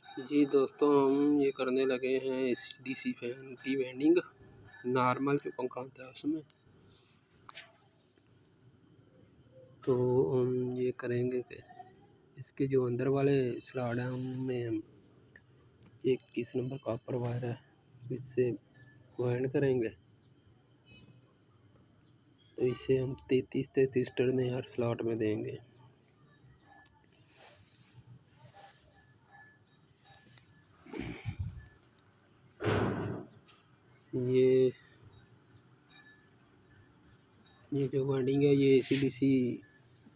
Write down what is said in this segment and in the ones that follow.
जी दोस्तों, हम ये करने लगे हैं डीसी फैन की वेल्डिंग। नॉर्मल जो पंखा होता है उसमें तो हम ये करेंगे कि इसके जो अंदर वाले स्लॉट हैं उनमें हम 21 नंबर कॉपर वायर है इससे वाइंड करेंगे। तो इसे हम 33 टर्ने हर स्लॉट में देंगे। ये जो वाइंडिंग है ये AC/DC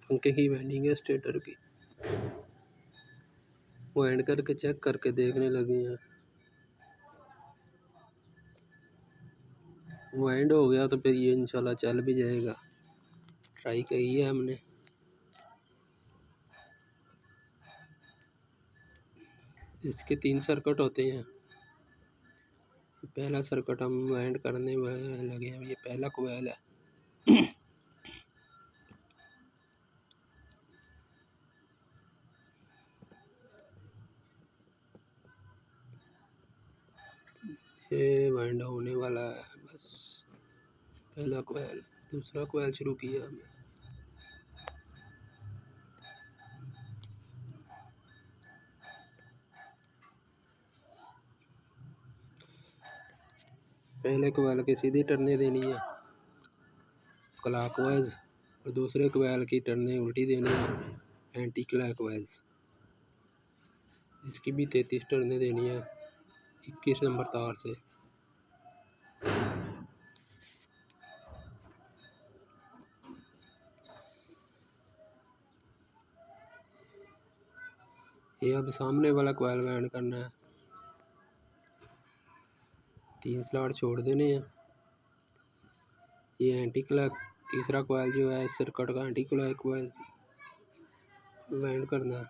पंखे की वाइंडिंग है स्टेटर की। वाइंड करके चेक करके देखने लगे हैं। वाइंड हो गया तो फिर ये इंशाल्लाह चल भी जाएगा। ट्राई की है हमने। इसके 3 सर्किट होते हैं। पहला सर्किट हम वाइंड करने में लगे हैं। ये पहला कोयल है। ये वाइंड होने वाला है बस। पहला कोयल, दूसरा कोयल शुरू किया हमने। पहले कोयल की सीधी टर्ने देनी है क्लॉकवाइज और दूसरे कोयल की टर्ने उल्टी देनी है एंटी क्लॉकवाइज। इसकी भी 33 टर्ने देनी है 21 नंबर तार से। ये अब सामने वाला कोयल वाइंड करना है। 3 स्लॉट छोड़ देने हैं। ये एंटी क्लॉक तीसरा कोयल जो है सर्किट का एंटी क्लॉकवाइज वाइंड करना है।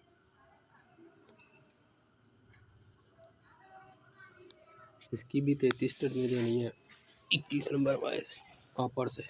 इसकी भी 33 टर्ने देनी है 21 नंबर वाइज कॉपर से।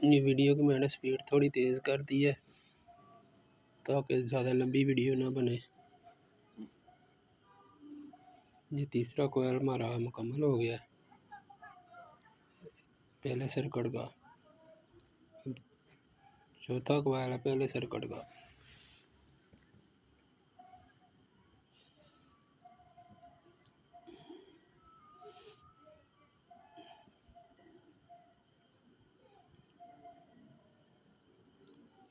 ये वीडियो की मैंने स्पीड थोड़ी तेज़ कर दी है ताकि ज़्यादा लंबी वीडियो ना बने। ये तीसरा कोयल हमारा मुकम्मल हो गया पहले सर्किट का। चौथा कोयल है पहले सर्किट का।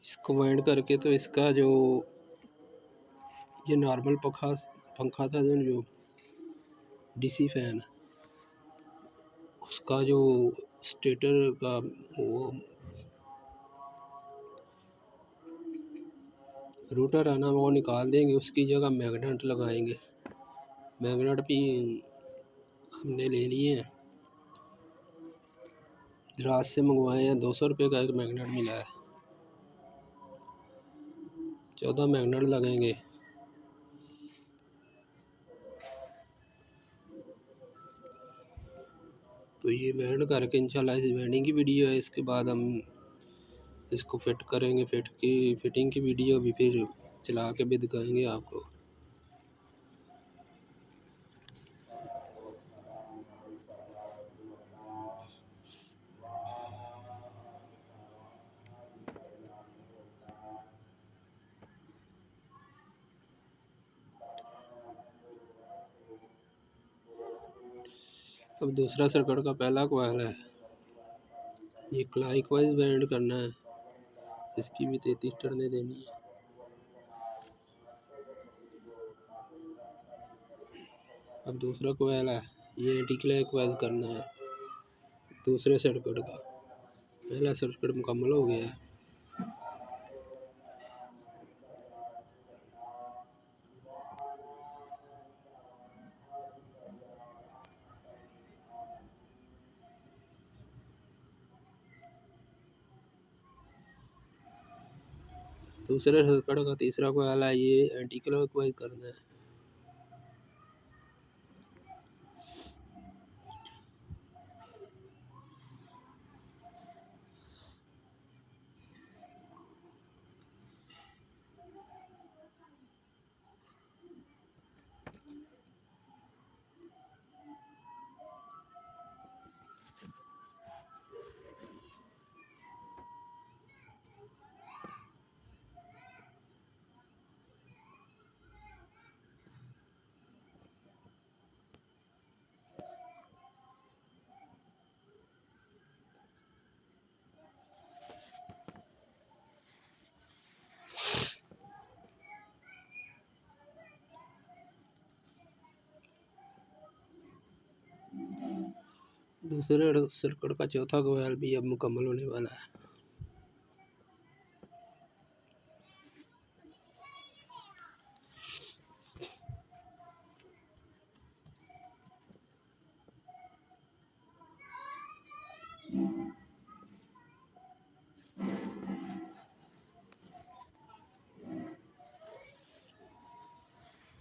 इसको वाइंड करके तो इसका जो ये नॉर्मल पंखा था जो डीसी फैन उसका जो स्टेटर का वो रूटर है ना वो निकाल देंगे। उसकी जगह मैग्नेट लगाएंगे। मैग्नेट भी हमने ले लिए हैं, दराज से मंगवाए हैं। 200 रुपये का एक मैग्नेट मिला है। 14 मैग्नेट लगेंगे। तो ये वेल्ड करके इंशाल्लाह इस वेल्डिंग की वीडियो है। इसके बाद हम इसको फिट करेंगे। फिटिंग की वीडियो भी फिर चला के भी दिखाएंगे आपको। अब दूसरा सर्किट का पहला कोयल है। ये क्लॉकवाइज वाइंड करना है। इसकी भी 33 टर्ने देनी है। अब दूसरा कोयल है। ये एंटी क्लॉकवाइज करना है दूसरे सर्किट का। पहला सर्किट मुकम्मल हो गया है। दूसरे सर्किट का तीसरा कॉइल है, ये एंटी क्लॉकवाइज करना है। दूसरे सर्किट का चौथा कॉइल भी अब मुकम्मल होने वाला है।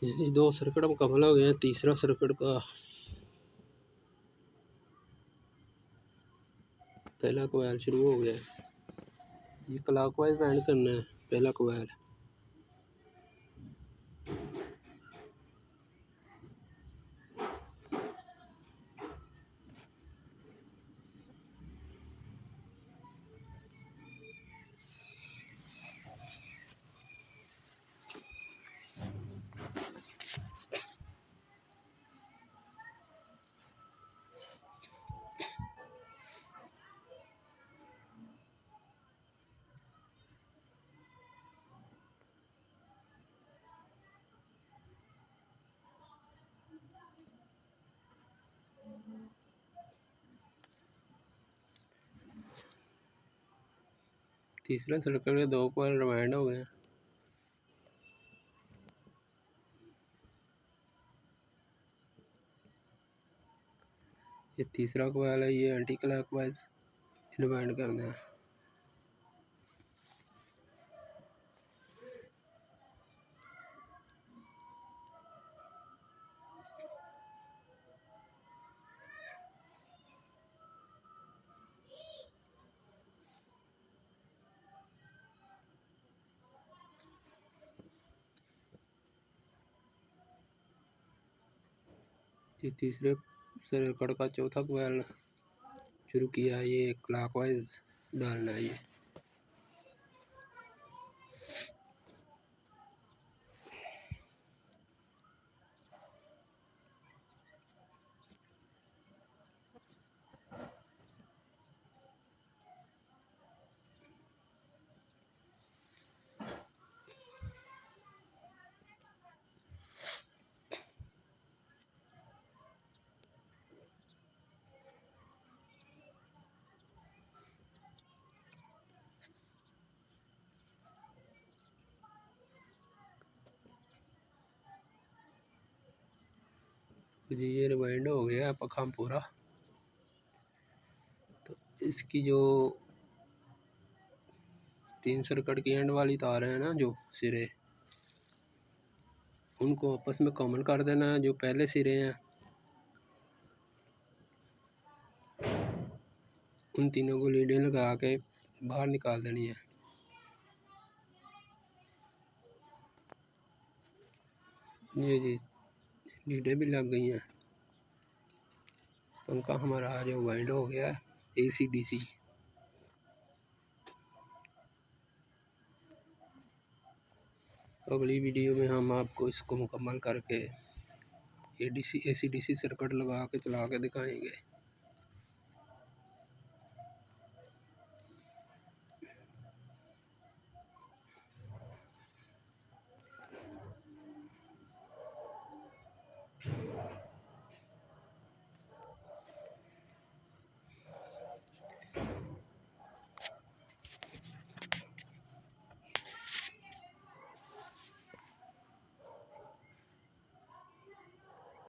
ये 2 सर्किट मुकम्मल हो गए हैं। तीसरा सर्किट का पहला कॉइल शुरू हो गया है। ये क्लॉकवाइज वाइंड करना है पहला कॉइल। तीसरे सर्किट के 2 कॉइल वाइंड हो गए हैं। ये तीसरा कॉइल है, ये एंटी क्लॉकवाइज वाइंड करना है। ये तीसरे सर्किट का चौथा कॉइल शुरू किया है, ये क्लॉकवाइज डालना है। जी ये रिवाइंड हो गया पखा पूरा। तो इसकी जो 3 सर्किट की एंड वाली तार है ना, जो सिरे, उनको आपस में कॉमन कर देना है। जो पहले सिरे हैं उन तीनों को लीडें लगा के बाहर निकाल देनी है। ये जी लीडें भी लग गई हैं। पंखा हमारा आज वाइंड हो गया है AC/DC। अगली वीडियो में हम आपको इसको मुकम्मल करके AC/DC सर्किट लगा के चला के दिखाएंगे।